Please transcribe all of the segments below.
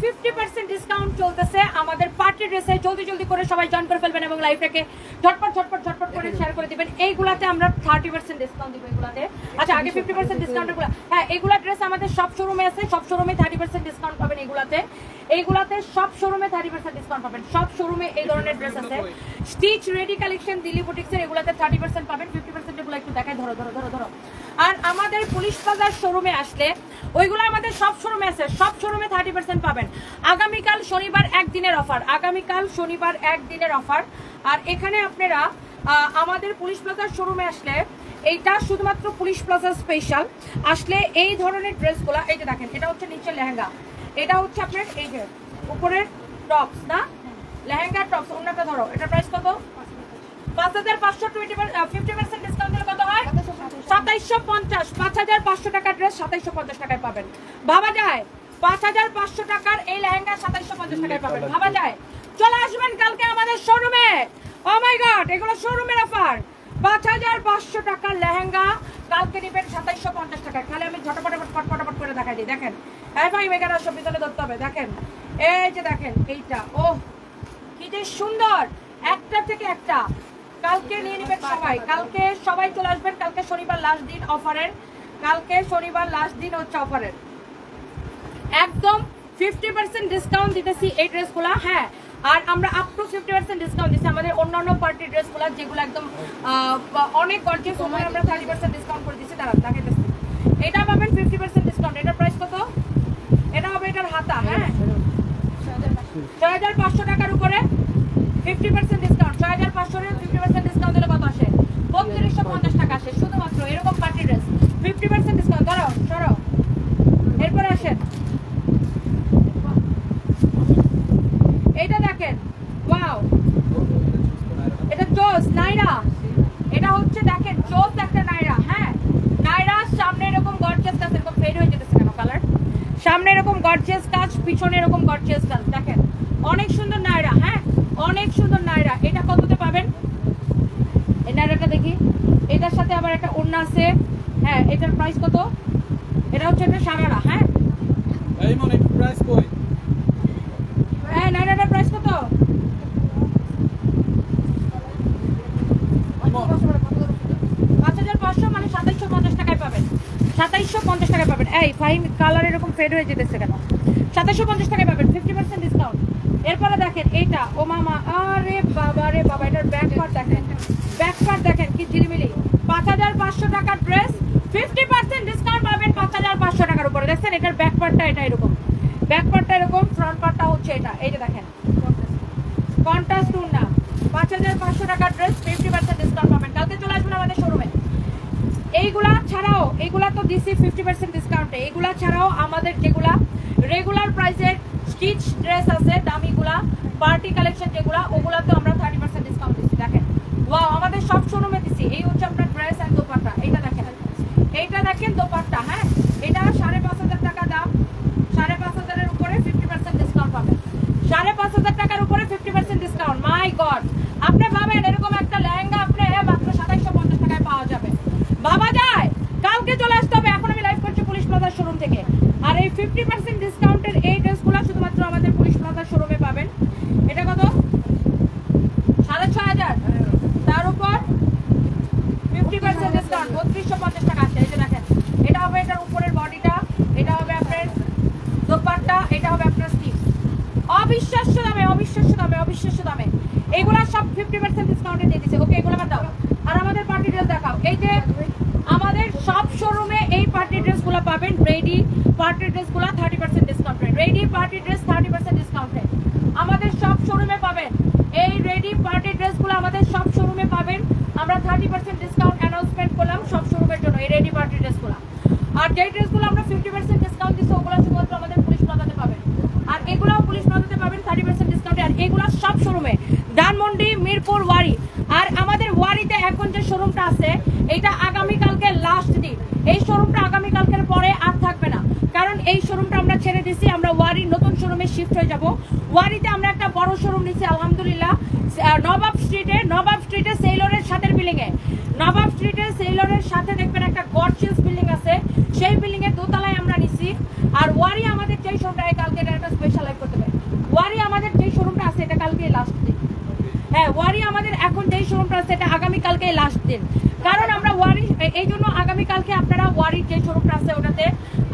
50% discount চলতেছে আমাদের party ড্রেসে। জলদি জলদি করে সবাই জয়েন করে ফেলবেন এবং লাইভটাকে ঝটপট ঝটপট ঝটপট করে শেয়ার করে দিবেন। এইগুলাতে আমরা 30% ডিসকাউন্ট দিব এগুলাতে। আচ্ছা আগে 50% ডিসকাউন্ট এগুলা, হ্যাঁ এগুলা ড্রেস আমাদের সব শোরুমে আছে, সব শোরুমে 30% ডিসকাউন্ট পাবেন এগুলাতে। এইগুলাতে সব শোরুমে 30% ডিসকাউন্ট পাবেন, সব শোরুমে এই ধরনের ড্রেস আছে। স্টিচ রেডি কালেকশন দিল্লি বুটিক্সের এগুলাতে 30% পাবেন। 50% এগুলো একটু দেখায়, ধরো ধরো ধরো ধরো। আর আমাদের পুলিশ বাজার শোরুমে আসলে ওইগুলো আমাদের সব শোরুমে আছে, সব শোরুমে 30% পাবেন। আগামীকাল শনিবার একদিনের অফার, আগামীকাল শনিবার একদিনের অফার। আর এখানে আপনারা আমাদের পুলিশ প্লাজার শোরুমে আসলে এইটা শুধুমাত্র পুলিশ প্লাজা স্পেশাল আসলে এই ধরনের ড্রেসগুলো, এই যে দেখেন এটা হচ্ছে নিচের লেহেঙ্গা, এটা হচ্ছে আপনার এই যে উপরের টপস না, লেহেঙ্গা টপস। অন্যটা ধরো, এটা প্রাইস কত? 5500 50% ডিসকাউন্ট দিলে কত হয়? 2750। 5500 টাকার ড্রেস 2750 টাকায় পাবেন। ভাবা যায় 5500 টাকার এই লেহেঙ্গা 2750 টাকায় পাবেন, ভাবা যায়। চলে আসবেন কালকে আমাদের শোরুমে। ও মাই গড, এগুলো শোরুমের অফার। 5500 টাকার লেহেঙ্গা কালকে নেবেন 2750 টাকায়। খালি আমি ঝটপট করে দেখাই দিই। দেখেন এই ভাই মেগারা সব ভিতরে ধরতে হবে। দেখেন এই যে দেখেন এইটা, ও কি যে সুন্দর, একটা থেকে একটা। কালকে নিয়ে নেবেন সবাই, কালকে সবাই চলে আসবেন। কালকে শনিবার লাস্ট দিন অফারের, কালকে শনিবার লাস্ট দিন হচ্ছে অফারের। একদম 50% ডিসকাউন্ট দিতেছি এই ড্রেসগুলো। হ্যাঁ, আর আমরা আপ টু 50% ডিসকাউন্ট দিচ্ছি আমাদের অন্যান্য পার্টি ড্রেসগুলো যেগুলো একদম অনেক গর্জিয়াস, ওগুলো আমরা 30% ডিসকাউন্ট করে দিচ্ছি। দাঁড়ান দেখাইতেছি। এটা পাবেন 50% ডিসকাউন্ট। এটার প্রাইস কত? এটা হবে এটার হাতা, হ্যাঁ 6500 টাকার উপরে 50% ডিসকাউন্ট। 6500 এর 50% ডিসকাউন্ট দিলে কত আসে? 3250 টাকা আসে শুধুমাত্র এরকম পার্টি ড্রেস 50% ডিসকাউন্ট। দাঁড়াও সরো, এরপরে আসেন এইটা দেখেন, ওয়াও এটা জোস নাইরা। এটা হচ্ছে দেখেন জোস একটা নাইরা। হ্যাঁ নাইরা সামনে এরকম গর্জিয়াস কাজ, এরকম ফেড হয়ে যেতেছে কেন কালার? সামনে এরকম গর্জিয়াস কাজ, পিছনে এরকম গর্জিয়াস কাজ, দেখেন অনেক সুন্দর নাইরা। হ্যাঁ অনেক সুন্দর নাইরা। এটা কততে পাবেন? এই নাইরাটা দেখি, এটার সাথে আবার একটা ওড়না আছে। হ্যাঁ এটার প্রাইস কত? এটা হচ্ছে একটা সারারা। হ্যাঁ এই মানে প্রাইস কই? হ্যাঁ নাইরাটার প্রাইস কত? 5500 মানে 2750 টাকায় পাবেন। 2750 টাকায় পাবেন। এই ফাইন কালার এরকম ফেড হয়ে যেতেছে কেন? 2750 টাকায় পাবেন 50% ডিসকাউন্ট। এরপরে দেখেন এইটা, ও মামা, আরে বাবা রে বাবা, এটার ব্যাক পার্ট দেখেন, ব্যাক পার্ট দেখেন কি ঝিলিমিলি। 5500 টাকার ড্রেস 50% ডিসকাউন্ট পাবেন 5500 টাকার উপরে। দেখছেন এটার ব্যাক পার্টটা এটা এরকম, ব্যাক পার্টটা এরকম, ফ্রন্ট পার্টটা হচ্ছে এটা। এই যে দেখেন কন্ট্রাস্ট না, 5500 টাকার ড্রেস 50% ডিসকাউন্ট পাবেন। কালকে চলে আসবেন আমাদের শোরুমে। এইগুলা ছাড়াও, এইগুলা তো দিছি 50% ডিসকাউন্টে, এইগুলা ছাড়াও আমাদের যেগুলা রেগুলার প্রাইসের স্টিচ ড্রেস আছে দামিগুলা, পার্টি কালেকশন যেগুলা, ওগুলা তো আমরা 30% ডিসকাউন্ট দিচ্ছি। দেখেন ওয়াও, আমাদের সব শোরুমে দিচ্ছি। এই হচ্ছে আপনার ড্রেস এন্ড দোপাট্টা। এইটা দেখেন, এইটা দেখেন দোপাট্টা। হ্যাঁ এটা 5500 টাকা দাম, 5500 এর উপরে 50% ডিসকাউন্ট পাবেন। 5500 টাকার উপরে 50% ডিসকাউন্ট। মাই গড, আপনি ভাবেন এরকম একটা লেহেঙ্গা আপনি মাত্র 2750 টাকায় পাওয়া যাবে, ভাবা যায়? কালকে চলে আসতে হবে। এখন আমি লাইভ করছি পুলিশ প্লাজার শোরুম থেকে। আর এই 50% ডিসকাউন্টের এই ড্রেসগুলো শুধুমাত্র আমাদের পুলিশ প্লাজার শোরুমে পাবেন। এটা কত? 6500। তার উপর 50% ডিসকাউন্ট 3250 টাকা আছে। এই যে দেখেন এটা হবে এটার উপরের বডিটা, এটা হবে আপনার দোপাট্টা, এটা হবে আপনার স্লিভ। অবিশ্বাস্য দামে, অবিশ্বাস্য দামে, অবিশ্বাস্য দামে এগুলা সব 50% ডিসকাউন্টে দিয়ে দিচ্ছে। ওকে এগুলো বাদ দাও। আর আমাদের পার্টি ড্রেস দেখাও। এই যে আমাদের সব শোরুমে এই পার্টি ড্রেসগুলো পাবেন, রেডি পার্টি ড্রেসগুলো 30% ডিসকাউন্টে, রেডি পার্টি ড্রেস 30% ডিসকাউন্টে আমাদের সব শোরুমে পাবেন। এই রেডি পার্টি ড্রেসগুলো আমাদের সব শোরুমে পাবেন। আমরা 30% ডিসকাউন্ট অ্যানাউন্সমেন্ট করলাম সব শোরুমের জন্য এই রেডি পার্টি ড্রেসগুলো। আর যেই ড্রেসগুলো আমরা 50% ডিসকাউন্ট দিচ্ছি ওগুলো শুধুমাত্র আমাদের পুলিশ প্লাজাতে পাবেন। আর এগুলাও পুলিশ প্লাজাতে পাবেন 30% ডিসকাউন্টে। আর এগুলো সব শোরুমে, ধানমন্ডি, মিরপুর, ওয়ারি। আর আমাদের ওয়ারিতে এখন যে শোরুমটা আছে এটা আগামীকালকে লাস্ট দিন। এই শোরুমটা আগামীকালকের পরে আর থাকবে না, কারণ এই শোরুমটা আমরা ছেড়ে দিচ্ছি। আমরা ওয়ারির নতুন শোরুমে শিফট হয়ে যাব। ওয়ারিতে আমরা একটা বড় শোরুম নিচ্ছি আলহামদুলিল্লাহ, নবাব স্ট্রিটে সেইলরের সাথে বিল্ডিং এ, নবাব স্ট্রিটে সেইলরের সাথে দেখবেন একটা গর্জিয়াস বিল্ডিং আছে, সেই বিল্ডিং এর দোতলায় আমরা নিচ্ছি। আর ওয়ারি আমাদের যেই শোরুমটা কালকে একটা স্পেশাল হ্যাঁ ওয়ারি আমাদের এখন যেই শোরুমটা আছে এটা আগামীকালকে লাস্ট দিন, কারণ আমরা ওয়ারি এই জন্য আগামীকালকে আপনারা ওয়ারির যে শোরুমটা আছে ওটাতে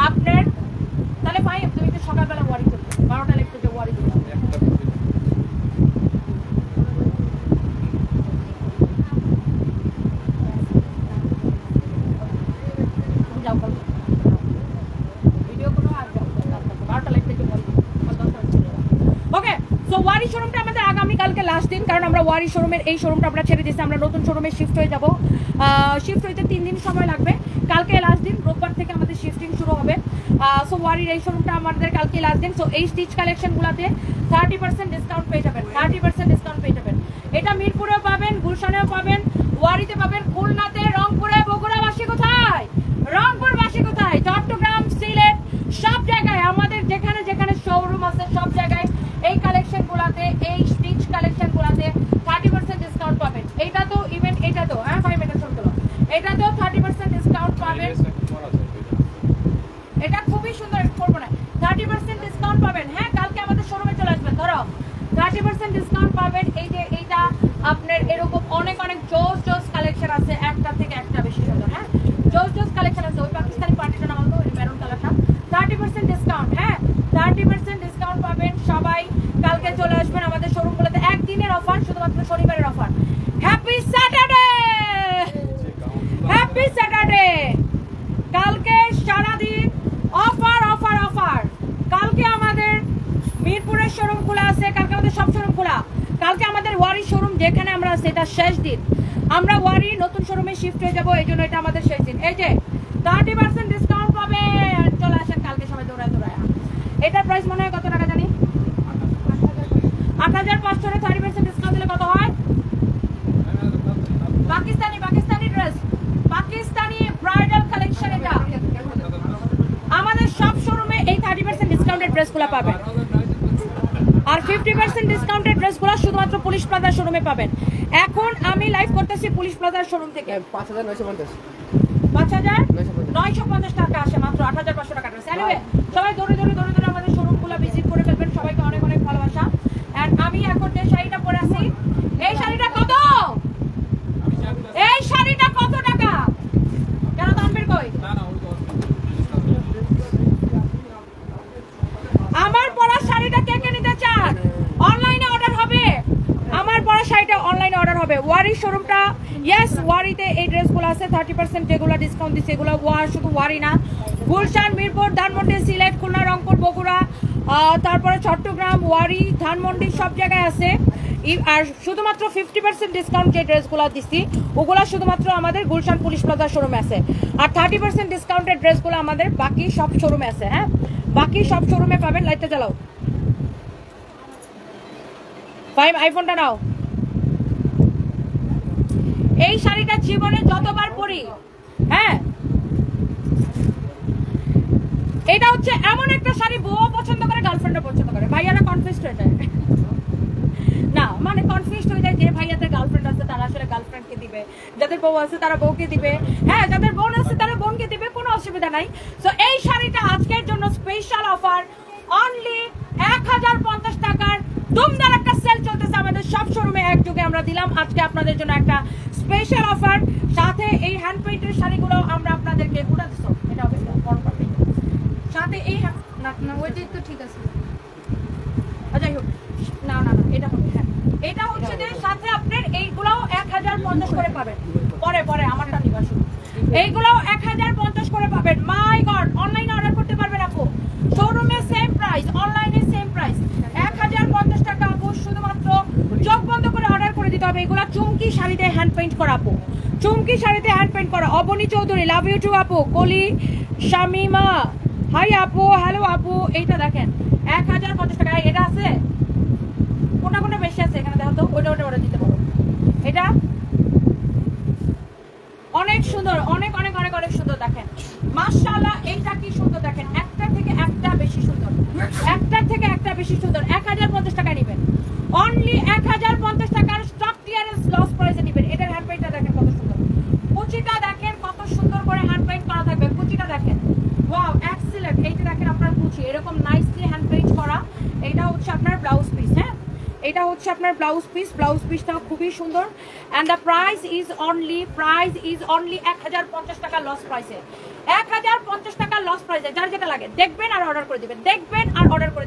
আপনার তাহলে ভাই তুমি তো সকালবেলা ওয়ারি করবে 12টা লিখতে যে ওয়ারি করবে যাও কাল ভিডিও কোনো আর যাও 12টা লিখতে যে ওয়ারি ওকে। সো ওয়ারি শোরুমটা আমাদের আগামীকালকে লাস্ট দিন, কারণ আমরা ওয়ারি শোরুমের এই শোরুমটা আমরা ছেড়ে দিয়েছি, আমরা নতুন শোরুমে শিফট হয়ে যাব। শিফট হইতে 3 দিন সময় লাগবে, কালকে লাস্ট দিন, রোববার থেকে আমাদের শিফটিং শুরু হবে। সো ওয়ারির এই শোরুমটা আমাদের কালকে লাস্ট দিন। সো এই স্টিচ কালেকশনগুলোতে 30% ডিসকাউন্ট পেয়ে যাবেন, 30% ডিসকাউন্ট পেয়ে যাবেন। এটা মিরপুরেও পাবেন, গুলশানেও পাবেন, ওয়ারিতে পাবেন, খুলনাতে, রংপুরে, বগুড়াবাসী কোথায়, রংপুরবাসী কোথায়, চট্টগ্রাম, সিলেট, সব জায়গায় আমাদের যেখানে যেখানে শোরুম আছে সব জায়গায় এই কালেকশনগুলোতে, এই স্টিচ কালেকশনগুলোতে 30% ডিসকাউন্ট পাবেন। এটা তো ইভেন এটা তো 5 মিনিট শুনতে এটা তো 30% ডিসকাউন্ট পাবেন। এটা খুবই সুন্দর, করবো না 30% ডিসকাউন্ট পাবেন। হ্যাঁ কালকে আমাদের শোরুমে চলে আসবেন, ধরো 30% ডিসকাউন্ট পাবেন। এই যে এইটা আপনার এরকম অনেক অনেক জোস জোস কালেকশন আছে, একটা থেকে একটা বেশি সুন্দর। হ্যাঁ জোস জোস কালেকশন আছে। ওই পাকিস্তানি পার্টিটা নামাল তো মেরুন কালারটা 30% ডিসকাউন্ট। হ্যাঁ 30% ডিসকাউন্ট পাবেন। সবাই কালকে চলে আসবেন আমাদের শোরুমগুলোতে, একদিনের অফার, শুধুমাত্র শনিবারের offer. Happy Saturday, happy Saturday. কালকে সারাদিন অফার অফার অফার। কালকে আমাদের মিরপুরের শোরুম খোলা আছে, কালকে আমাদের সব শোরুম খোলা। কালকে আমাদের ওয়ারি শোরুম যেখানে আমরা আছি এটা শেষ দিন, আমরা ওয়ারি নতুন শোরুমে শিফট হয়ে যাবো, এই জন্য এটা আমাদের শেষ দিন। এই যে 30% ডিসকাউন্ট পাবেন, চলে আসেন কালকে সবাই দৌড়ায় দৌড়ায়। এটার প্রাইস মনে হয় কত টাকা জানি, 8500 এর 30% ডিসকাউন্ট দিলে কত হয়? Pakistani Pakistani dress, Pakistani bridal collection. এটা আমাদের সব শোরুমে এই 30% ডিসকাউন্টেড ড্রেসগুলো পাবেন, আর 50% ডিসকাউন্টেড ড্রেসগুলো শুধুমাত্র পুলিশ প্লাজার শোরুমে পাবেন। এখন আমি লাইভ করতেছি পুলিশ প্লাজার শোরুম থেকে। 5950 টাকা আসে, মাত্র 8500 টাকা ড্রেস। এনিওয়ে সবাই দৌড়ে দৌড়ে দৌড়ে দৌড়ে আমাদের শোরুমগুলো ভিজিট করে ফেলবেন। সবাইকে অনেক অনেক ভালোবাসা। এন্ড আমি এখন যে শাড়িটা পরে আছি, এই শাড়িটা কত, এই শাড়িটা কত টাকা? কেন তানবীর কই? আমার পরা শাড়িটা কে কে নিতে চান? অনলাইনে অর্ডার হবে, আমার পরা শাড়িটা অনলাইনে অর্ডার হবে। ওয়ারি শোরুমটা, ইয়েস ওয়ারিতে এই ড্রেসগুলো আছে 30% যেগুলো ডিসকাউন্ট দিচ্ছে, এগুলো শুধু ওয়ারি না, গুলশান, মিরপুর, ধানমন্ডি, সিলেট, খুলনা, রংপুর, বগুড়া, তারপরে চট্টগ্রাম, ওয়ারি, ধানমন্ডি সব জায়গায় আছে। আর শুধুমাত্র 50% ডিসকাউন্ট যে ড্রেসগুলো দিচ্ছি ওগুলো শুধুমাত্র আমাদের গুলশান পুলিশ প্লাজা শোরুমে আছে, আর 30% ডিসকাউন্টের ড্রেসগুলো আমাদের বাকি সব শোরুমে আছে। হ্যাঁ বাকি সব শোরুমে পাবেন। লাইটটা জ্বালাও, 5 আইফোনটা নাও। এই শাড়িটা জীবনে যতবার পরি, হ্যাঁ এটা হচ্ছে এমন একটা শাড়ি বউ পছন্দ করে, গার্লফ্রেন্ডও পছন্দ করে। ভাইয়ারা কনফিউজড হয়ে যায়, না মানে কনফিউজড হয়ে যায় যে ভাইয়াদের গার্লফ্রেন্ড আছে তারা আসলে গার্লফ্রেন্ডকে দিবে, যাদের বউ আছে তারা বউকে দিবে, হ্যাঁ যাদের বোন আছে তারা বোনকে দিবে, কোনো অসুবিধা নাই। তো এই শাড়িটা আজকের জন্য স্পেশাল অফার, অনলি 1050 টাকার দুমদার একটা সেল চলতেছে আমাদের সব শোরুমে, একযোগে আমরা দিলাম আজকে আপনাদের জন্য একটা স্পেশাল অফার। সাথে এই হ্যান্ড পেইন্টের শাড়িগুলো আমরা আপনাদেরকে পুরো দিছো, এটা হবে বড় পাবে। সাথে এই না ওইটাই তো ঠিক আছে, যাই হোক না না এটা হবে। হ্যাঁ এটা হচ্ছে যে সাথে আপনার এইগুলাও 1050 করে পাবেন। পরে পরে আমারটা নিবা শুরু, এইগুলাও 1050 করে পাবেন। মাই গড, অনলাইনে অর্ডার করতে পারবেন আপু, শোরুমে সেম প্রাইস, অনলাইনে সেম প্রাইস, 1050 টাকা আপু। শুধুমাত্র চোখ বন্ধ করে অর্ডার করে দিতে হবে। এগুলা চুমকি শাড়িতে হ্যান্ড পেইন্ট করা আপু, চুমকি শাড়িতে হ্যান্ড পেইন্ট করা। Aboni Chowdhury, love you too আপু। কলি শামিমা, হাই আপু, হ্যালো আপু। এইটা দেখেন 1050 টাকা। এটা আছে কোনটা কোনটা বেশি আছে এখানে দেখো তো, ওইটা ওটা অর্ডার দিতে পারো। এটা অনেক সুন্দর, অনেক অনেক অনেক অনেক সুন্দর। দেখেন মাশাআল্লাহ, এইটা কি সুন্দর দেখেন, একটা থেকে একটা বেশি সুন্দর, একটা থেকে একটা বেশি সুন্দর। 1050 টাকা নেবেন, অনলি 1050 টাকার স্টক ক্লিয়ারেন্স লস প্রাইসে নেবেন। এটার হ্যান্ড পেইন্টটা দেখেন কত সুন্দর, কুচিটা দেখেন কত সুন্দর করে হ্যান্ড পেইন্ট করা থাকবে। কুচিটা দেখেন, ওয়াও এক্সিলেন্ট। এইটা দেখেন আপনার কুচি এরকম নাইসলি হ্যান্ড পেইন্ট করা। এটা হচ্ছে আপনার ব্লাউজ পিস। হ্যাঁ এটা হচ্ছে আপনার ব্লাউজ পিসটাও খুবই সুন্দর and the price is only 1050 টাকা লস প্রাইসে, 1050 টাকা লস প্রাইসে। যার যেটা লাগে দেখবেন আর অর্ডার করে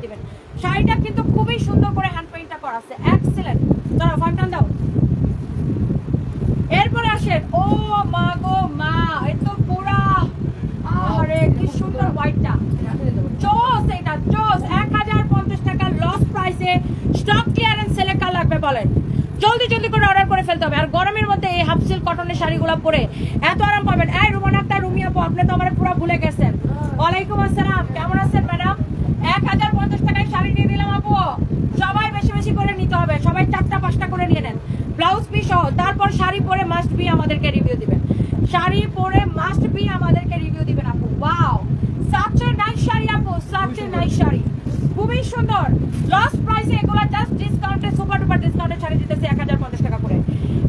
দিবেন, শাড়িটা কিন্তু খুবই সুন্দর করে হ্যান্ড পেইন্টটা করা আছে, এক্সেলেন্ট। দাঁড়াও ফান্টান দাও। এরপরে আসেন, ও মা গো মা, এটা পুরা আরে কি সুন্দর হোয়াইটটা, চোস, এটা চোস। 1050 টাকা লস প্রাইসে স্টক ক্লিয়ারেন্স সেলে কার লাগবে বলেন, জলদি করে অর্ডার করে ফেলতে হবে। আর গরমের মধ্যে এই হাফ সিল্ক কটনের শাড়িগুলো পরে এত আরাম পাবেন। এই রুমানা একটা রুমি আপু, আপনি তো আমার পুরো ভুলে গেছেন। ওয়ালাইকুম আসসালাম, কেমন আছেন ম্যাডাম? 1050 টাকায় শাড়ি দিয়ে দিলাম আপু। সবাই বেশি করে নিতে হবে, সবাই 4টা-5টা করে নিয়ে নেন, ব্লাউজ পিস সহ। তারপর শাড়ি পরে মাস্ট বি আমাদেরকে রিভিউ দিবেন, আপু। Wow, such a nice sari আপু, such a nice শাড়ি, খুবই সুন্দর। লস প্রাইসে এগুলো জাস্ট ডিসকাউন্টে, সুপার ডুপার ডিসকাউন্টে শাড়ি দিতেছে 1050 টাকা করে।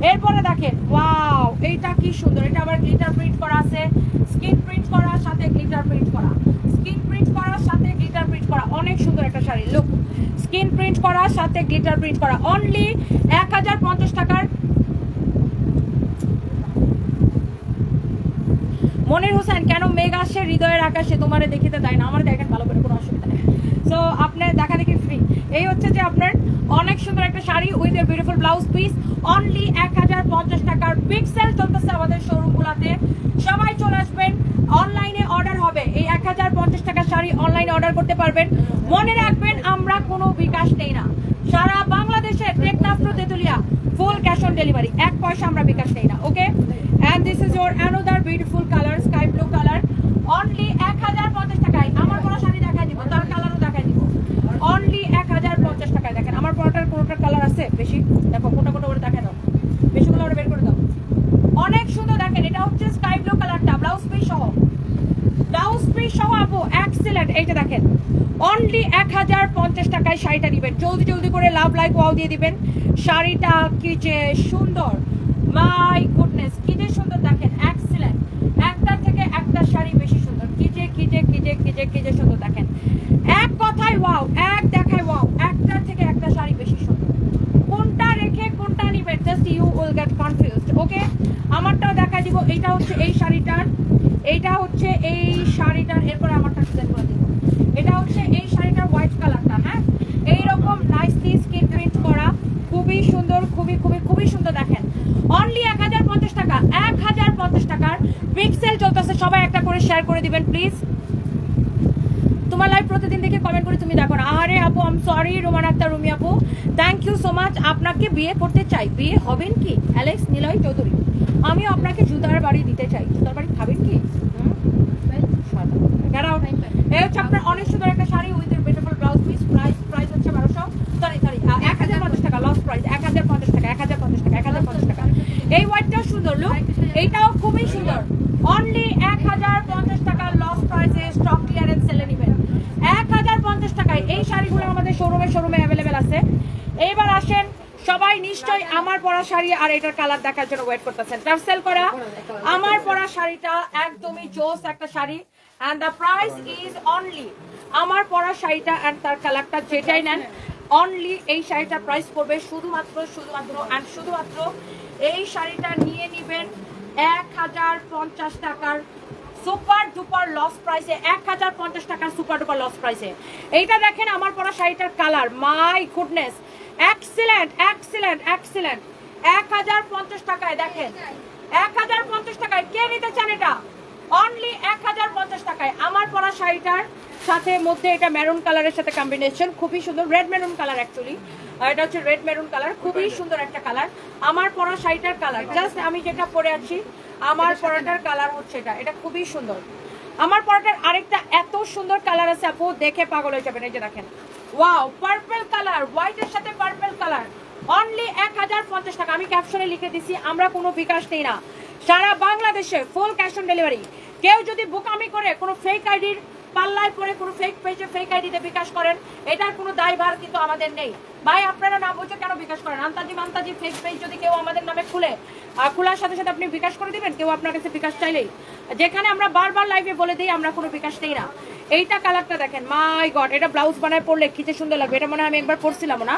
এরপরে দেখেন, ওয়াও, এইটা কি সুন্দর। এটা আবার গ্লিটার প্রিন্ট করা আছে, স্কিন প্রিন্ট করা, সাথে গ্লিটার প্রিন্ট করা, অনেক সুন্দর একটা শাড়ি। লুক, স্কিন প্রিন্ট করা সাথে গ্লিটার প্রিন্ট করা, অনলি 1050 টাকার। মনির হোসেন, কেন মেঘ আসে হৃদয়ের আকাশে, তোমারে দেখিতে দেয় না? আমার দেখেন ভালো করে, কোনো অসুবিধা নেই। সো আপনার দেখা দেখি ফ্রি। এই হচ্ছে যে আপনার অনেক সুন্দর একটা sari with a beautiful blouse piece, only 1050 টাকার। বিগ সেল চলতেছে আমাদের শোরুমগুলোতে, সবাই চলে আসবেন। অনলাইনে অর্ডার হবে, এই 1050 টাকার শাড়ি অনলাইনে অর্ডার করতে পারবেন। মনে রাখবেন, আমরা কোনো বিকাশ নেই না, সারা বাংলাদেশে Teknaf to Tetulia full cash on delivery, 1 পয়সা আমরা বিকাশ নেই না, okay. And this is your another beautiful colour, sky blue colour, only 1050 টাকায়। আমার কোনো শাড়ি দেখাই দিব, তার কালারও দেখাই দিব, অনলি 1050 টাকায়। দেখেন আমার পরোটার কোনোটার কালার আছে বেশি, দেখো কোনটা করে দেখা দাও, বেশিগুলো ওরা বের করে দাও। অনেক সুন্দর, দেখেন এটা হচ্ছে স্কাই ব্লু কালারটা, ব্লাউজ পিস সহ আপু, এক্সেলেন্ট। এইটা দেখেন, অনলি 1050 টাকায় শাড়িটা দিবেন। জলদি করে লাভ লাইক ওয়াও দিয়ে দিবেন। শাড়িটা কি যে সুন্দর, মাই গুডনেস, কি যে সুন্দর, দেখেন এক্সেলেন্ট। একটা থেকে একটা শাড়ি বেশি সুন্দর, কি যে সুন্দর। দেখেন, এক কথায় ওয়াও, এক দেখায় ওয়াও, একটা থেকে একটা শাড়ি বেশি সুন্দর। কোনটা রেখে কোনটা নিবেন, just you will get confused, okay. আমারটাও দেখা দিব, এইটা হচ্ছে এই শাড়িটার, এরপরে আমারটা ডিজাইন করে দিব। এটা হচ্ছে এই শাড়িটার হোয়াইট কালারটা, হ্যাঁ, এইরকম নাইসলি স্কিন প্রিন্ট করা, খুবই সুন্দর, খুবই সুন্দর। দেখেন, অনলি 1050 টাকা, 1050 টাকার বিগ সেল চলতেছে। সবাই একটা করে শেয়ার করে দিবেন প্লিজ। তোমার লাইভ প্রতিদিন দেখে কমেন্ট করে তুমি দেখো না। আরে আপু, I am sorry, Roman Akter Rumi আপু, থ্যাংক ইউ সো মাচ। আপনাকে বিয়ে করতে চাই, বিয়ে হবেন কি? অ্যালেক্স নিলয় চৌধুরী, আমিও আপনাকে জুতার বাড়ি দিতে চাই, জুতার বাড়ি খাবেন কি? এই হচ্ছে আপনার অনেক সুন্দর একটা sari with beautiful blouse piece. Price হচ্ছে 1050 টাকা, লস প্রাইস 1050 টাকা, 1050 টাকা। এই হোয়াইটটাও সুন্দর, লুক, এইটাও খুবই সুন্দর, অনলি 1050 টাকা লস প্রাইসে স্টক ক্লিয়ারেন্স সেলে নেবেন। 1050 টাকায় এই শাড়িগুলো আমাদের শোরুমে অ্যাভেলেবেল আছে। এইবার আসেন, সবাই নিশ্চয়ই আমার পরা শাড়ি আর এটার কালার দেখার জন্য ওয়েট করতেছেন। টার্সেল করা আমার পরা শাড়িটা একদমই জোস একটা sari, and the price is only, আমার পরা শাড়িটা and তার কালারটা যেটাই নেন, অনলি এই শাড়িটার প্রাইস পড়বে শুধুমাত্র এই শাড়িটা নিয়ে নেবেন 1050 টাকার সুপার ডুপার লস প্রাইসে, 1050 টাকার সুপার ডুপার লস প্রাইসে। এইটা দেখেন আমার পরা শাড়িটার কালার, মাই গুডনেস, এক্সিলেন্ট। 1050 টাকায়, দেখেন 1050 টাকায় কে নিতে চান? এটা অনলি 1050 টাকায় আমার পরা শাড়িটার সাথে মধ্যে এটা মেরুন কালারের সাথে কম্বিনেশন, খুবই সুন্দর, রেড মেরুন কালার অ্যাকচুয়ালি, এটা হচ্ছে রেড মেরুন কালার, খুবই সুন্দর একটা কালার। আমার পরা শাড়িটার কালার, জাস্ট আমি যেটা পরে আছি আমার পরাটার কালার হচ্ছে এটা খুবই সুন্দর। আমার পরাটার আরেকটা এত সুন্দর কালার আছে আপু, দেখে পাগল হয়ে যাবেন। এই যে দেখেন, ওয়াও, পার্পল কালার, হোয়াইটের সাথে পার্পল কালার, অনলি 1050 টাকা। আমি ক্যাপশনে লিখে দিছি, আমরা কোনো বিকাশ নেই না, সারা বাংলাদেশে ফুল ক্যাশ অন ডেলিভারি। কেউ যদি বুকামি করে কোনো ফেক আইডির পাল্লায় পরে কোনো ফেক পেজে ফেক আইডিতে বিকাশ করেন, এটার কোনো দায়ভার কিন্তু আমাদের নেই। ভাই আপনারা না বুঝে কেন বিকাশ করেন? আন্তাজি ফেক পেজ যদি কেউ আমাদের নামে খুলে, খোলার সাথে সাথে আপনি বিকাশ করে দিবেন, কেউ আপনার কাছে বিকাশ চাইলেই, যেখানে আমরা বারবার লাইভে বলে দিই আমরা কোনো বিকাশ নেই না। এইটা কালারটা দেখেন, মাই গড, এটা ব্লাউজ বানায় পরলে কি যে সুন্দর লাগবে। এটা মনে হয় আমি একবার পরছিলাম না,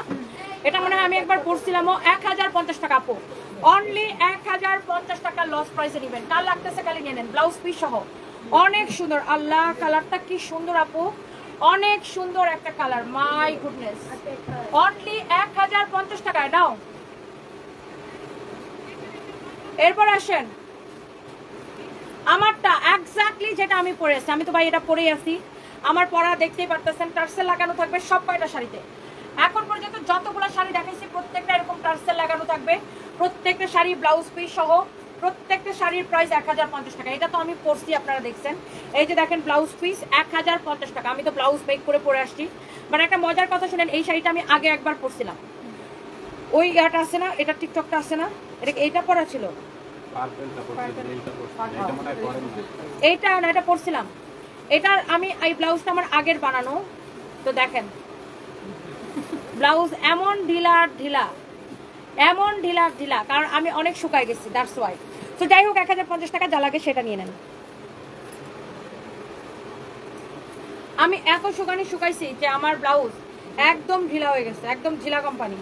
এটা মনে হয় আমি একবার পরছিলামও। 1050 টাকা আপু, অনলি 1050 টাকা লস প্রাইসে নেবেন। কাল লাগতেছে কালি নিয়ে নেন, ব্লাউজ পিস সহ। অনেক সুন্দর, আল্লাহ কালারটা কি সুন্দর আপু, অনেক সুন্দর একটা কালার, মাই গুডনেস। অনলি 1050 টাকায় নাও। এরপর আসেন আমারটা এক্স্যাক্টলি যেটা আমি পরে আছি। আমি তো ভাই এটা পরেই আছি, আমার পরা দেখতেই পারতেছেন, টার্সেল লাগানো থাকবে সব কয়টা শাড়িতে। এখন পর্যন্ত যতগুলো শাড়ি দেখাইছি প্রত্যেকটা এরকম টার্সেল লাগানো থাকবে, প্রত্যেকটা শাড়ি ব্লাউজ পিস সহ, প্রত্যেকটা শাড়ির প্রাইস 1050 টাকা। এটা তো আমি পরছি, আপনারা দেখছেন। এই যে দেখেন ব্লাউজ পিস 1050 টাকা। আমি তো ব্লাউজ মেক করে পরে আসছি। মানে একটা মজার কথা শুনেন, এই শাড়িটা আমি আগে একবার পরছিলাম। ওই ইয়াটা আছে না, এটা টিকটকটা আছে না, এটা এইটা পরা ছিল, এইটা না, এটা পরছিলাম। এটার আমি এই ব্লাউজটা আমার আগের বানানো। তো দেখেন ব্লাউজ এমন ঢিলা ঢিলা, এমন ঢিলা ঢিলা, কারণ আমি অনেক শুকায় গেছি, দ্যাটস ওয়াই। তো যাই হোক, 1050 টাকা যা লাগে সেটা নিয়ে নেন। আমি এত শুকাইছি যে আমার ব্লাউজ একদম ঢিলা হয়ে গেছে, একদম ঢিলা কোম্পানি।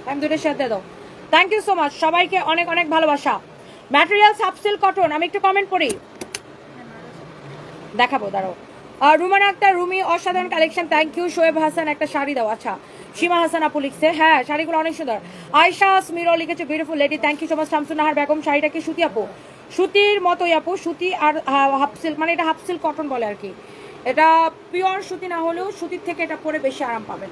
আমি দুটোর সাথে দাও। থ্যাংক ইউ সো মাচ, সবাইকে অনেক অনেক ভালোবাসা। ম্যাটেরিয়াল সাবসিল কটন। আমি একটু কমেন্ট পড়ি, দেখাবো দাঁড়াও। রুমানা আক্তার রুমি, অসাধারণ collection, thank you. Shoaib Hasan একটা শাড়ি দাও। আচ্ছা, সীমা হাসান আপু লিখছে, হ্যাঁ শাড়িগুলো অনেক সুন্দর। আয়শা স্মিরো লিখেছে beautiful lady, thank you so much. Shamsunnahar Begum, শাড়িটা কি সুতি আপু? সুতির মতোই আপু, সুতি আর হাফ সিল্ক, মানে এটা হাফ সিল্ক কটন বলে আর কি। এটা পিওর সুতি না হলেও সুতির থেকে এটা পরে বেশি আরাম পাবেন,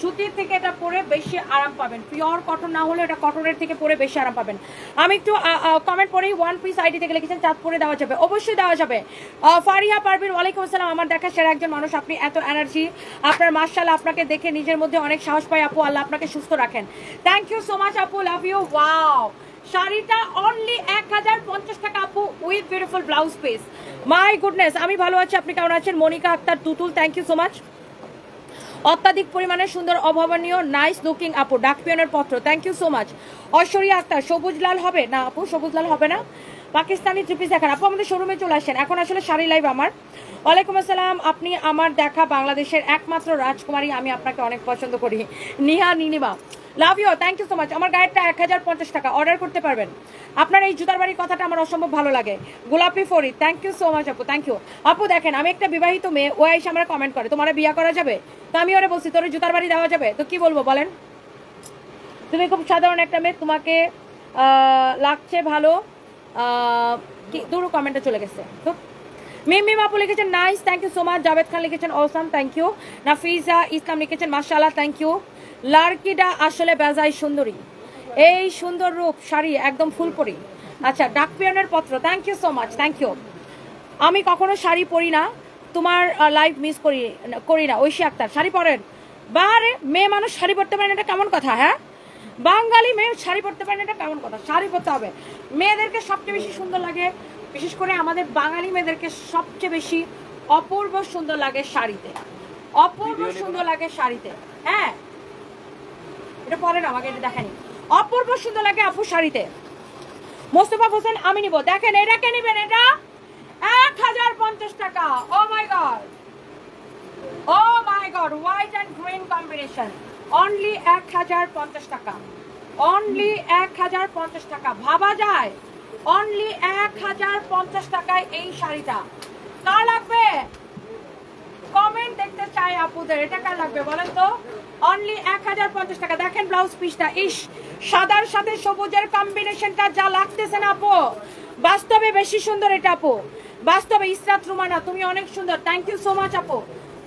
সুতির থেকে এটা পরে বেশি আরাম পাবেন। পিওর কটন না হলে এটা কটনের থেকে পরে বেশি আরাম পাবেন। আমি একটু কমেন্ট পড়ি। ওয়ান পিস আইডি থেকে লিখেছেন চাঁদপুরে দেওয়া যাবে, অবশ্যই দেওয়া যাবে। ফারিহা পারভিন, ওয়ালাইকুম আসসালাম। আমার দেখা সেরা একজন মানুষ আপনি, এত এনার্জি আপনার, মাশাআল্লাহ। আপনাকে দেখে নিজের মধ্যে অনেক সাহস পাই আপু, আল্লাহ আপনাকে সুস্থ রাখেন। থ্যাংক ইউ সো মাচ আপু, লাভ ইউ। ওয়াও, শাড়িটা অনলি 1050 টাকা আপু, with beautiful blouse piece. My goodness, আমি ভালো আছি, আপনি কেমন আছেন? Monica Akter Tutul, thank you so much. অত্যাধিক পরিমাণে সুন্দর, অভাবনীয়, নাইস লুকিং আপু, ডাক পিয়নের পত্র, thank you so much. Aishwarya Akter, সবুজ লাল হবে না আপু? সবুজ লাল হবে না, পাকিস্তানি থ্রি পিস দেখান আপু। আমাদের শোরুমে চলে আসেন, এখন আসলে শাড়ি লাইভ আমার। ওয়ালাইকুম আসসালাম, আপনি আমার দেখা বাংলাদেশের একমাত্র রাজকুমারী, আমি আপনাকে অনেক পছন্দ করি। Niha Nilima, love you, thank you so much. আমার গায়েরটা 1050 টাকা, অর্ডার করতে পারবেন। আপনার এই জুতার বাড়ির কথাটা আমার অসম্ভব ভালো লাগে। Golapi Farid, thank you so much আপু, থ্যাংক ইউ আপু। দেখেন, আমি একটা বিবাহিত মেয়ে, ও এসে আমরা কমেন্ট করে তোমার বিয়ে করা যাবে, তো আমি ওরা বলছি তোর জুতার বাড়ি দেওয়া যাবে, তো কি বলবো বলেন? তুমি খুব সাধারণ একটা মেয়ে, তোমাকে লাগছে ভালো, কি দুটো কমেন্টে চলে গেছে। তো মিম আপু লিখেছেন nice, thank you so much. Javed Khan লিখেছেন awesome, thank you. Nafiza Islam লিখেছেন মাশাআল্লাহ, থ্যাংক ইউ। লার্কিডা আসলে বেজায় সুন্দরী, এই সুন্দর রূপ, শাড়ি একদম ফুলপরি। আচ্ছা, ডাক পিয়নের পত্র, thank you so much, thank you. আমি কখনো শাড়ি পরি না, তোমার লাইভ মিস করি না। ঐশী আক্তার, শাড়ি পরেন? বারে, মেয়ে মানুষ শাড়ি পরতে পারেন, এটা কেমন কথা? হ্যাঁ, বাঙালি মেয়ে শাড়ি পরতে পারেন, এটা কেমন কথা? শাড়ি পরতে হবে। মেয়েদেরকে সবচেয়ে বেশি সুন্দর লাগে, বিশেষ করে আমাদের বাঙালি মেয়েদেরকে সবচেয়ে বেশি অপূর্ব সুন্দর লাগে শাড়িতে, অপূর্ব সুন্দর লাগে শাড়িতে। হ্যাঁ, এটা পরেন, আমাকে এটা দেখানি, অপূর্ব সুন্দর লাগে আপু শাড়িতে। মোস্তফা হোসেন, আমি নিব। দেখেন, এটা কে নিবেন? এটা 1050 টাকা। Oh my god, oh my god, white and green combination, only 1050 টাকা, অনলি 1050 টাকা। ভাবা যায়, অনলি 1050 টাকায় এই শাড়িটা। কার লাগবে? কমেন্ট দেখতে চাই আপুদের, এটা কার লাগবে বলেন তো? অনলি 1050 টাকা। দেখেন ব্লাউজ পিসটা, ইস, সাদার সাথে সবুজের কম্বিনেশনটা যা লাগতেছে না আপু, বাস্তবে বেশি সুন্দর এটা আপু, বাস্তবে। ইসরাত রুমানা, তুমি অনেক সুন্দর, থ্যাংক ইউ সো মাচ আপু,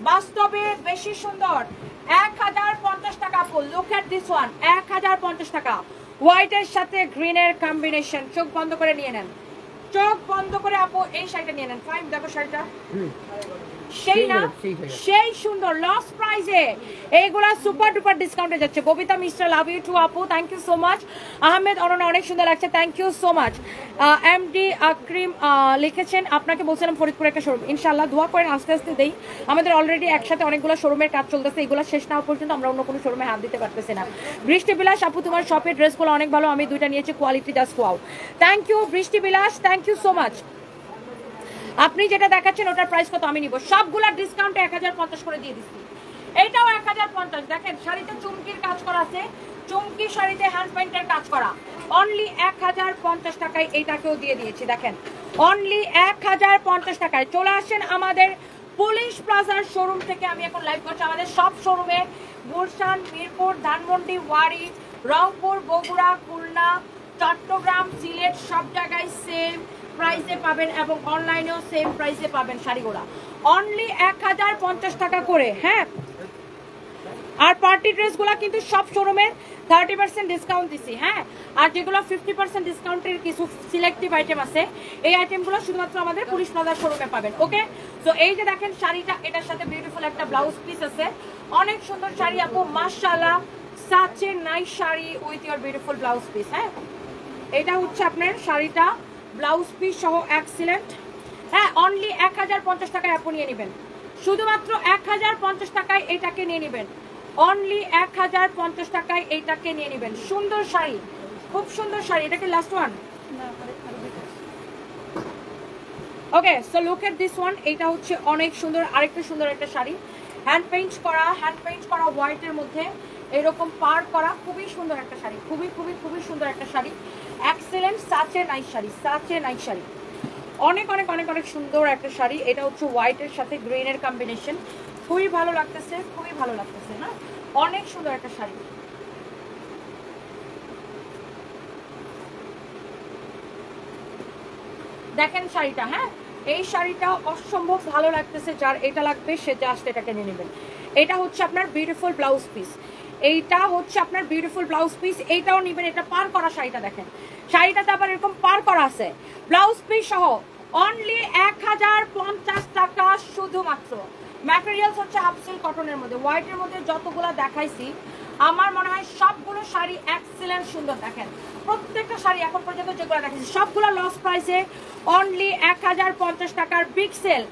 বাস্তবে বেশি সুন্দর। 1050 টাকা আপু, লুক এট দিস ওয়ান, 1050 টাকা। হোয়াইটের সাথে গ্রিনের কম্বিনেশন, চোখ বন্ধ করে নিয়ে নেন, চোখ বন্ধ করে আপু এই শাড়িটা নিয়ে নেন। ফাইন, দেখো শাড়িটা সেই না, সেই সুন্দর, লস প্রাইসে এইগুলা সুপার ডুপার ডিসকাউন্টে যাচ্ছে। Babita mister, love you too আপু, thank you so much. Ahmed Anona, অনেক সুন্দর লাগছে, thank you so much. MD Akrim লিখেছেন আপনাকে বলছিলাম ফরিদপুর একটা শোরুম, ইনশাল্লাহ দোয়া করেন, আস্তে আস্তে দেই। আমাদের অলরেডি একসাথে অনেকগুলো শোরুমের কাজ চলতেছে, এগুলো শেষ না হওয়া পর্যন্ত আমরা অন্য কোনো শোরুমে হাত দিতে পারতেছি না। বৃষ্টি বিলাস আপু, তোমার শপের ড্রেসগুলো অনেক ভালো, আমি দুইটা নিয়েছি, quality just wow. Thank you Brishti Bilash, thank you so much. আপনি যেটা দেখাচ্ছেন ওটার প্রাইস কত আমি নিব, সবগুলা ডিসকাউন্টে 1050 করে দিয়ে দিচ্ছি। এইটাও 1050। দেখেন শাড়িতে চুমকির কাজ করা আছে, চুমকি শাড়িতে হ্যান্ড পেইন্টের কাজ করা, অনলি 1050 টাকায় এইটাকেও দিয়ে দিয়েছি। দেখেন অনলি 1050 টাকায়। চলে আসেন আমাদের পুলিশ প্লাজার শোরুম থেকে। আমি এখন লাইভ করছি আমাদের সব শোরুমে, গুলশান, মিরপুর, ধানমন্ডি, ওয়ারি, রংপুর, বগুড়া, খুলনা, চট্টগ্রাম, সিলেট, সব জায়গায় সেম প্রাইসে পাবেন এবং অনলাইনেও সেম প্রাইসে পাবেন শাড়িগুলা, অনলি 1050 টাকা করে। হ্যাঁ, আর পার্টি ড্রেসগুলো কিন্তু সব শোরুমে 30% ডিসকাউন্ট দিছি। হ্যাঁ, আর যেগুলো 50% ডিসকাউন্টের কিছু সিলেক্টিভ আইটেম আছে, এই আইটেমগুলো শুধুমাত্র আমাদের পুলিশ প্লাজার শোরুমে পাবেন। ওকে, তো এই যে দেখেন শাড়িটা, এটার সাথে বিউটিফুল একটা ব্লাউজ পিস আছে, অনেক সুন্দর শাড়ি আপু, মাশাআল্লাহ, such a nice sari with your beautiful blouse piece. হ্যাঁ, এটা হচ্ছে আপনার শাড়িটা, ব্লাউজ পিস সহ এক্সিলেন্ট। হ্যাঁ, অনলি 1050 টাকায় আপনি নিয়ে নেবেন, শুধুমাত্র 1050 টাকায় এটাকে নিয়ে নেবেন, অনলি 1050 টাকায় এইটাকে নিয়ে নেবেন। সুন্দর শাড়ি, খুব সুন্দর শাড়ি। এটা কি last one? Okay, so look at this one. এটা হচ্ছে অনেক সুন্দর, আরেকটা সুন্দর একটা শাড়ি, হ্যান্ড পেইন্ট করা হোয়াইটের মধ্যে এরকম পার করা, খুবই সুন্দর একটা শাড়ি, খুবই খুবই খুবই সুন্দর একটা শাড়ি, এক্সেলেন্ট সাচে নাইস শাড়ি, অনেক অনেক অনেক অনেক সুন্দর একটা শাড়ি। এটা হচ্ছে হোয়াইটের সাথে গ্রিনের কম্বিনেশন, খুবই ভালো লাগতেছে, হ্যাঁ, অনেক সুন্দর একটা শাড়ি। দেখেন শাড়িটা, হ্যাঁ, এই শাড়িটা অসম্ভব ভালো লাগতেছে, যার এটা লাগবে সে জাস্ট এটাকে নিয়ে নেবেন। এটা হচ্ছে আপনার বিউটিফুল ব্লাউজ পিস, এইটাও নেবেন। এটা পার করা শাড়িটা দেখেন, শাড়িটাতে আবার এরকম পার করা আছে, ব্লাউজ পিস সহ, অনলি 1050 টাকা শুধুমাত্র। ম্যাটেরিয়ালস হচ্ছে হাফ সিল্ক কটনের মধ্যে, হোয়াইটের মধ্যে যতগুলো দেখাইছি আমার মনে হয় সবগুলো শাড়ি এক্সেলেন্ট সুন্দর। দেখেন প্রত্যেকটা শাড়ি এখন পর্যন্ত যেগুলো দেখাইছি সবগুলো লস প্রাইসে, অনলি 1050 টাকার বিগ সেল,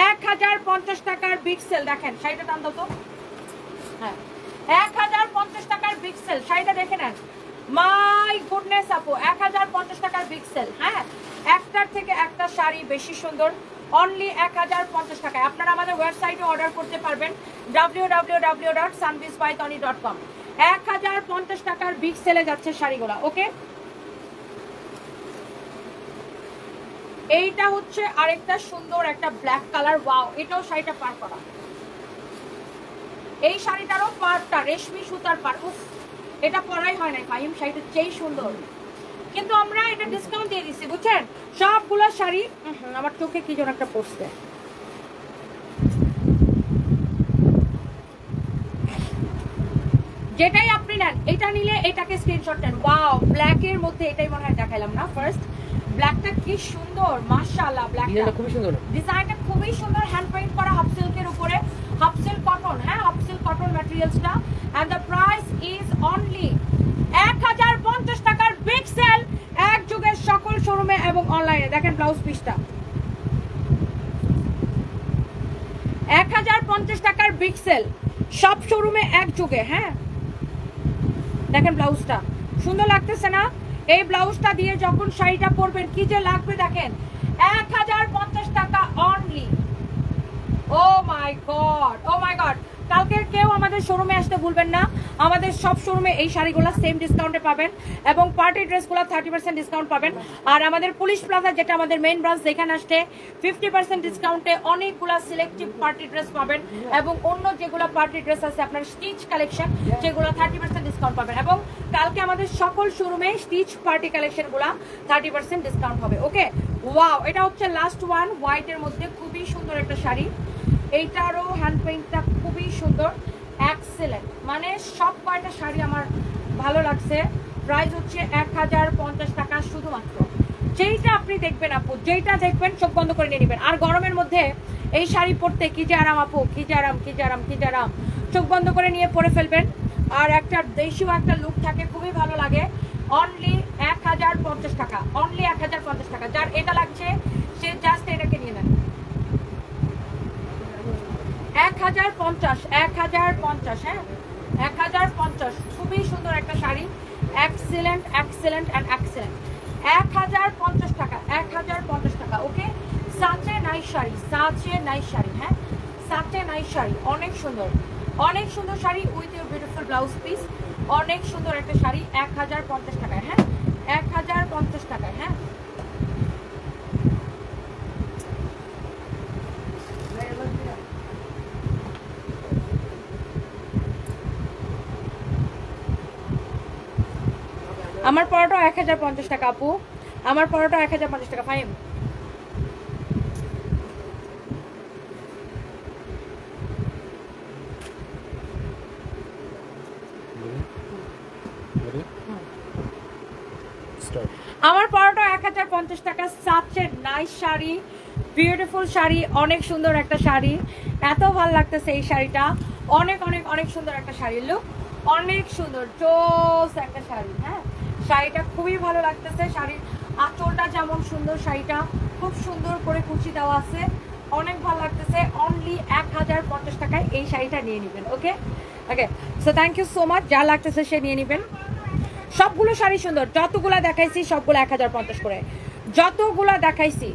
1050 টাকার বিগ সেল। দেখেন শাড়িটার দাম কত? হ্যাঁ, 1050 টাকার বিগ সেল, শাড়িটা দেখে নেন। মাই গুডনেস আপু, 1050 টাকার বিগ সেল। হ্যাঁ, একটার থেকে একটা শাড়ি বেশি সুন্দর, অনলি 1050 টাকায়। আপনারা আমাদের ওয়েবসাইটে অর্ডার করতে পারবেন www.sunbeesbytony.com। 1050 টাকার বিগ সেলে যাচ্ছে শাড়িগুলো। ওকে, এইটা হচ্ছে আরেকটা সুন্দর একটা ব্ল্যাক কালার, ওয়াও, এটাও শাড়িটা পার করা, এই শাড়িটারও পারটা রেশমি সুতার পার। উফ, এটা পরাই হয় না ফাহিম, শাড়িটা যেই সুন্দর, কিন্তু আমরা এটা ডিসকাউন্ট দিয়ে দিচ্ছি, বুঝছেন? সবগুলো শাড়ি আমার চোখে কি যেন একটা পড়ছে। যেটাই আপনি নেন, এটা নিলে এটাকে স্ক্রিনশট নেন। ওয়াও, ব্ল্যাকের মধ্যে এটাই মনে হয় দেখাইলাম না ফার্স্ট, ব্ল্যাকটা কি সুন্দর, মাশাআল্লাহ, ব্ল্যাকটা খুবই সুন্দর, ডিজাইনটা খুবই সুন্দর, হ্যান্ড পেইন্ট করা হাফ সিল্কের উপরে, হাফ সিল্ক কটন। হ্যাঁ, হাফ সিল্ক কটন ম্যাটেরিয়ালসটা, and the price is only 1050 টাকার বিগ সেল, এক যুগের সকল শোরুমে এবং অনলাইনে। দেখেন ব্লাউজ পিসটা, 1050 টাকার বিগ সেল, সব শোরুমে এক যুগে। হ্যাঁ, দেখেন ব্লাউজটা সুন্দর লাগতেছে না? এই ব্লাউজটা দিয়ে যখন শাড়িটা পরবেন কি যে লাগবে দেখেন, 1050 টাকা only. O my god, oh my god. কালকের কেউ আমাদের শোরুমে আসতে ভুলবেন না, আমাদের সব শোরুমে এই শাড়িগুলো সেম ডিসকাউন্টে পাবেন এবং পার্টি ড্রেসগুলো 30% ডিসকাউন্ট পাবেন। আর আমাদের পুলিশ প্লাজা, যেটা আমাদের মেইন ব্রাঞ্চ, যেখানে আসতে 50% ডিসকাউন্টে অনেকগুলো সিলেক্টিভ পার্টি ড্রেস পাবেন এবং অন্য যেগুলো পার্টি ড্রেস আছে আপনার স্টিচ কালেকশন, যেগুলো 30% ডিসকাউন্ট পাবেন। এবং কালকে আমাদের সকল শোরুমে স্টিচ পার্টি কালেকশনগুলো 30% ডিসকাউন্ট হবে। ওকে, ওয়াও, এটা হচ্ছে লাস্ট ওয়ান, হোয়াইটের মধ্যে খুবই সুন্দর একটা শাড়ি, এইটারও হ্যান্ড পেইন্টটা খুবই সুন্দর, এক্সেলেন্ট, মানে সব কয়টা শাড়ি আমার ভালো লাগছে। প্রাইস হচ্ছে 1050 টাকা শুধুমাত্র। যেইটা আপনি দেখবেন আপু, যেইটা দেখবেন চোখ বন্ধ করে নিয়ে নেবেন। আর গরমের মধ্যে এই শাড়ি পরতে কি যে আরাম আপু, কি যে আরাম, চোখ বন্ধ করে নিয়ে পরে ফেলবেন। আর একটা দেশীয় একটা লুক থাকে, খুবই ভালো লাগে। অনলি 1050 টাকা, অনলি 1050 টাকা। যার এটা লাগছে সে জাস্ট এটাকে নিয়ে নেন। 1050, 1050, হ্যাঁ, 1050, খুবই সুন্দর একটা sari, excellent excellent and excellent. 1050 টাকা, 1050 টাকা। Okay, such a nice sari, such a nice sari, হ্যাঁ সাচে নাইস শাড়ি, অনেক সুন্দর sari with your beautiful blouse piece. অনেক সুন্দর একটা শাড়ি 1050 টাকায়, হ্যাঁ 1050 টাকায়, হ্যাঁ আমার পরোটা 1050 টাকা আপু, আমার পরোটা 1050 টাকা। ফাইন আমার পরোটা 1050 টাকা। সাচে নাইস শাড়ি, বিউটিফুল শাড়ি, অনেক সুন্দর একটা শাড়ি, এত ভালো লাগতেছে এই শাড়িটা, অনেক অনেক অনেক সুন্দর একটা শাড়ি, লুক অনেক সুন্দর জোস একটা শাড়ি, হ্যাঁ শাড়িটা খুবই ভালো লাগতেছে। শাড়ির আঁচলটা যেমন সুন্দর, শাড়িটা খুব সুন্দর করে কুচি দেওয়া আছে, অনেক ভালো লাগতেছে। অনলি 1050 টাকায় এই শাড়িটা নিয়ে নেবেন। Okay okay, so thank you so much. যা লাগতেছে সে নিয়ে নেবেন। সবগুলো শাড়ি সুন্দর, যতগুলা দেখাইছি সবগুলো 1050 করে, যতগুলা দেখাইছি